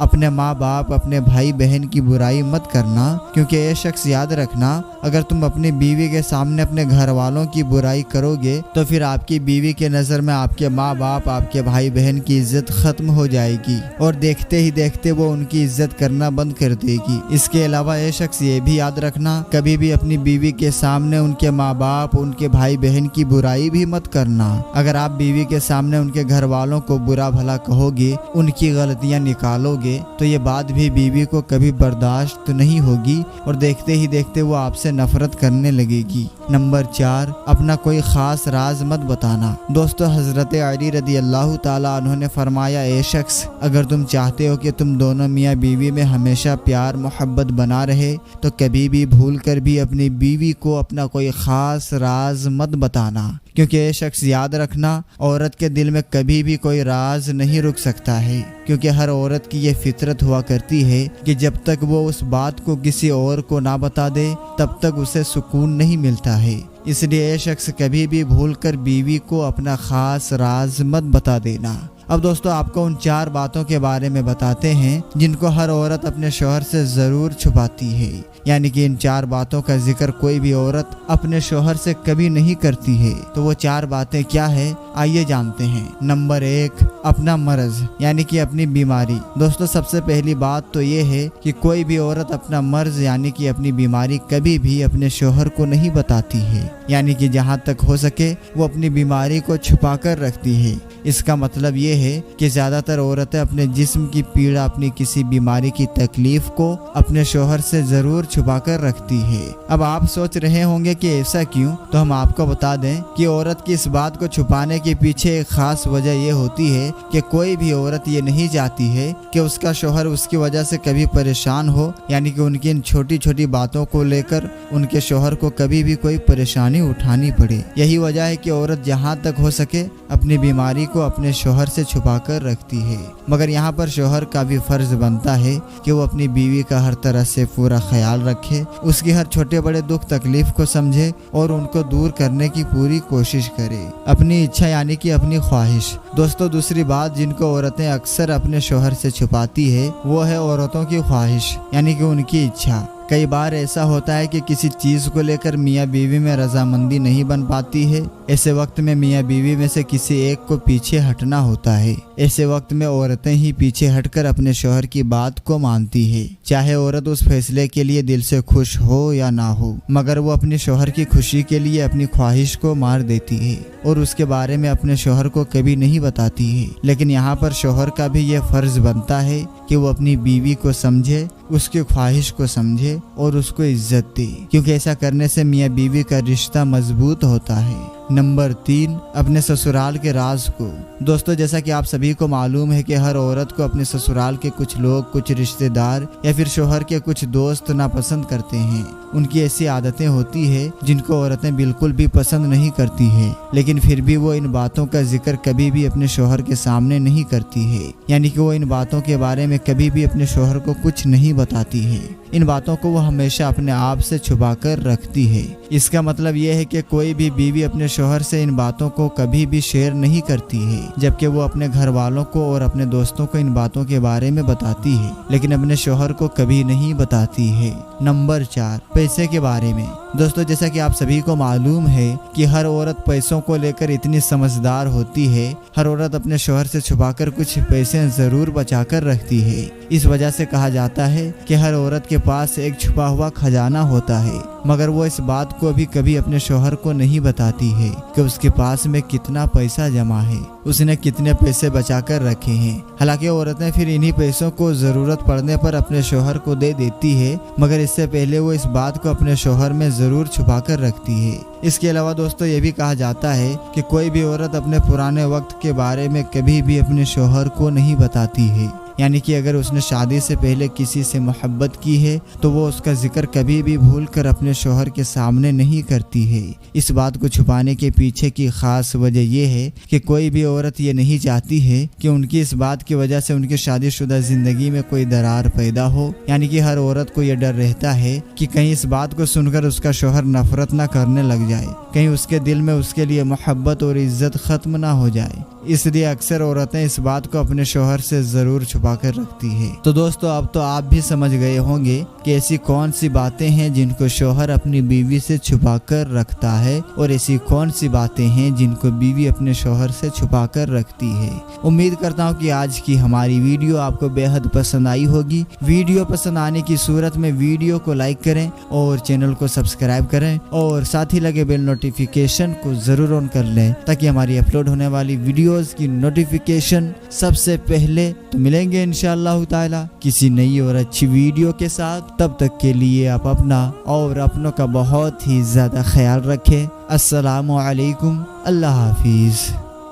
اپنے ماں باپ اپنے بھائی بہن کی برائی مت کرنا، کیونکہ یہ شخص یاد رکھنا اگر تم اپنی بیوی کے سامنے اپنے گھر والوں کی برائی کرو گے تو پھر آپ کی بیوی کے نظر میں آپ کے ماں باپ آپ کے بھائی بہن کی عزت ختم ہو جائے گی اور دیکھتے ہی دیکھتے وہ ان کی عزت کرنا بند کر دے گی۔ اس کے علاوہ یہ شخص یہ بھی یاد رکھنا کبھی بھی اپنی بیوی کے سامنے ان کے ماں باپ ان کے بھائی بہن کی برائی بھی مت کرنا۔ اگر آپ بیوی کے سامنے ان کے گھر والوں کو برا بھلا کہو گے، ان کی غلطیاں نکالو گے تو یہ بات بھی بیوی کو کبھی برداشت نہیں ہوگی اور دیکھتے ہی دیکھتے وہ آپ سے نفرت کرنے لگے گی۔ نمبر 4، اپنا کوئی خاص راز مت بتانا۔ دوستو، حضرت علی رضی اللہ تعالیٰ عنہ نے فرمایا، اے شخص، اگر تم چاہتے ہو کہ تم دونوں میاں بیوی میں ہمیشہ پیار محبت بنا رہے تو کبھی بھی بھول کر بھی اپنی بیوی کو اپنا کوئی خاص راز مت بتانا، کیونکہ یہ شخص یاد رکھنا عورت کے دل میں کبھی بھی کوئی راز نہیں رک سکتا ہے، کیونکہ ہر عورت کی یہ فطرت ہوا کرتی ہے کہ جب تک وہ اس بات کو کسی اور کو نہ بتا دے تب تک اسے سکون نہیں ملتا ہے۔ اس لیے یہ شخص کبھی بھی بھول کر بیوی کو اپنا خاص راز مت بتا دینا۔ اب دوستو، آپ کو ان 4 باتوں کے بارے میں بتاتے ہیں جن کو ہر عورت اپنے شوہر سے ضرور چھپاتی ہے، یعنی کہ ان 4 باتوں کا ذکر کوئی بھی عورت اپنے شوہر سے کبھی نہیں کرتی ہے۔ تو وہ 4 باتیں کیا ہے، آئیے جانتے ہیں۔ نمبر 1، اپنا مرض یعنی کہ اپنی بیماری۔ دوستو، سب سے پہلی بات تو یہ ہے کہ کوئی بھی عورت اپنا مرض یعنی کہ اپنی بیماری کبھی بھی اپنے شوہر کو نہیں بتاتی ہے، یعنی کہ جہاں تک ہو سکے وہ اپنی بیماری کو چھپا کر رکھتی ہے۔ اس کا مطلب یہ ہے کہ زیادہ تر عورتیں اپنے جسم کی پیڑا، اپنی کسی بیماری کی تکلیف کو اپنے شوہر سے ضرور چھپا کر رکھتی ہے۔ اب آپ سوچ رہے ہوں گے کہ ایسا کیوں؟ تو ہم آپ کو بتا دیں کہ عورت کی اس بات کو چھپانے کے پیچھے ایک خاص وجہ یہ ہوتی ہے کہ کوئی بھی عورت یہ نہیں چاہتی ہے کہ اس کا شوہر اس کی وجہ سے کبھی پریشان ہو، یعنی کہ ان کی ان چھوٹی چھوٹی باتوں کو لے کر ان کے شوہر کو کبھی بھی کوئی پریشانی اٹھانی پڑے۔ یہی وجہ ہے کہ عورت جہاں تک ہو سکے اپنی بیماری کو اپنے شوہر سے چھپا کر رکھتی ہے، مگر یہاں پر شوہر کا بھی فرض بنتا ہے کہ وہ اپنی بیوی کا ہر طرح سے پورا خیال رکھے، اس کی ہر چھوٹے بڑے دکھ تکلیف کو سمجھے اور ان کو دور کرنے کی پوری کوشش کرے۔ اپنی اچھا یعنی کہ اپنی خواہش۔ دوستو، دوسری بات جن کو عورتیں اکثر اپنے شوہر سے چھپاتی ہے وہ ہے عورتوں کی خواہش یعنی کہ ان کی اچھا۔ کئی بار ایسا ہوتا ہے کہ کسی چیز کو لے کر میاں بیوی میں رضامندی نہیں بن پاتی ہے، ایسے وقت میں میاں بیوی میں سے کسی ایک کو پیچھے ہٹنا ہوتا ہے۔ ایسے وقت میں عورتیں ہی پیچھے ہٹ کر اپنے شوہر کی بات کو مانتی ہے، چاہے عورت اس فیصلے کے لیے دل سے خوش ہو یا نہ ہو، مگر وہ اپنے شوہر کی خوشی کے لیے اپنی خواہش کو مار دیتی ہے اور اس کے بارے میں اپنے شوہر کو کبھی نہیں بتاتی ہے۔ لیکن یہاں پر شوہر کا بھی یہ فرض بنتا ہے کہ وہ اپنی بیوی کو سمجھے، اس کی خواہش کو سمجھے اور اس کو عزت دے، کیونکہ ایسا کرنے سے میاں بیوی کا رشتہ مضبوط ہوتا ہے۔ نمبر 3، اپنے سسرال کے راز کو۔ دوستو، جیسا کہ آپ سبھی کو معلوم ہے کہ ہر عورت کو اپنے سسرال کے کچھ لوگ، کچھ رشتہ دار یا پھر شوہر کے کچھ دوست ناپسند کرتے ہیں۔ ان کی ایسی عادتیں ہوتی ہے جن کو عورتیں بالکل بھی پسند نہیں کرتی ہیں، لیکن پھر بھی وہ ان باتوں کا ذکر کبھی بھی اپنے شوہر کے سامنے نہیں کرتی ہے، یعنی کہ وہ ان باتوں کے بارے میں کبھی بھی اپنے شوہر کو کچھ نہیں بتاتی ہے۔ ان باتوں کو وہ ہمیشہ اپنے آپ سے چھپا کر رکھتی ہے۔ اس کا مطلب یہ ہے کہ کوئی بھی بیوی اپنے شوہر سے ان باتوں کو کبھی بھی شیئر نہیں کرتی ہے، جبکہ وہ اپنے گھر والوں کو اور اپنے دوستوں کو ان باتوں کے بارے میں بتاتی ہے، لیکن اپنے شوہر کو کبھی نہیں بتاتی ہے۔ نمبر 4، پیسے کے بارے میں۔ دوستو، جیسا کہ آپ سبھی کو معلوم ہے کہ ہر عورت پیسوں کو لے کر اتنی سمجھدار ہوتی ہے، ہر عورت اپنے شوہر سے چھپا کر کچھ پیسے ضرور بچا کر رکھتی ہے۔ اس وجہ سے کہا جاتا ہے کہ ہر عورت کے پاس ایک چھپا ہوا خزانہ ہوتا ہے، مگر وہ اس بات کو بھی کبھی اپنے شوہر کو نہیں بتاتی ہے کہ اس کے پاس میں کتنا پیسہ جمع ہے، اس نے کتنے پیسے بچا کر رکھے ہیں۔ حالانکہ عورتیں پھر انہی پیسوں کو ضرورت پڑنے پر اپنے شوہر کو دے دیتی ہے، مگر اس سے پہلے وہ اس بات کو اپنے شوہر میں ضرور چھپا کر رکھتی ہے۔ اس کے علاوہ دوستو، یہ بھی کہا جاتا ہے کہ کوئی بھی عورت اپنے پرانے وقت کے بارے میں کبھی بھی اپنے شوہر کو نہیں بتاتی ہے، یعنی کہ اگر اس نے شادی سے پہلے کسی سے محبت کی ہے تو وہ اس کا ذکر کبھی بھی بھول کر اپنے شوہر کے سامنے نہیں کرتی ہے۔ اس بات کو چھپانے کے پیچھے کی خاص وجہ یہ ہے کہ کوئی بھی عورت یہ نہیں چاہتی ہے کہ ان کی اس بات کی وجہ سے ان کی شادی شدہ زندگی میں کوئی درار پیدا ہو، یعنی کہ ہر عورت کو یہ ڈر رہتا ہے کہ کہیں اس بات کو سن کر اس کا شوہر نفرت نہ کرنے لگ جائے، کہیں اس کے دل میں اس کے لیے محبت اور عزت ختم نہ ہو جائے۔ اس لیے اکثر عورتیں اس بات کو اپنے شوہر سے ضرور چھپا کر رکھتی ہے۔ تو دوستو اب تو آپ بھی سمجھ گئے ہوں گے کہ ایسی کون سی باتیں ہیں جن کو شوہر اپنی بیوی سے چھپا کر رکھتا ہے اور ایسی کون سی باتیں ہیں جن کو بیوی اپنے شوہر سے چھپا کر رکھتی ہے۔ امید کرتا ہوں کہ آج کی ہماری ویڈیو آپ کو بے حد پسند آئی ہوگی۔ ویڈیو پسند آنے کی صورت میں ویڈیو کو لائک کریں اور چینل کو سبسکرائب کریں اور ساتھ ہی لگے بیل نوٹیفیکیشن کو ضرور آن کر لیں تاکہ ہماری اپلوڈ ہونے والی ویڈیوز کی نوٹیفیکیشن سب سے پہلے تو ملیں گے انشاءاللہ تعالی کسی نئی اور اچھی ویڈیو کے ساتھ۔ تب تک کے لیے آپ اپنا اور اپنوں کا بہت ہی زیادہ خیال رکھیں۔ السلام علیکم، اللہ حافظ۔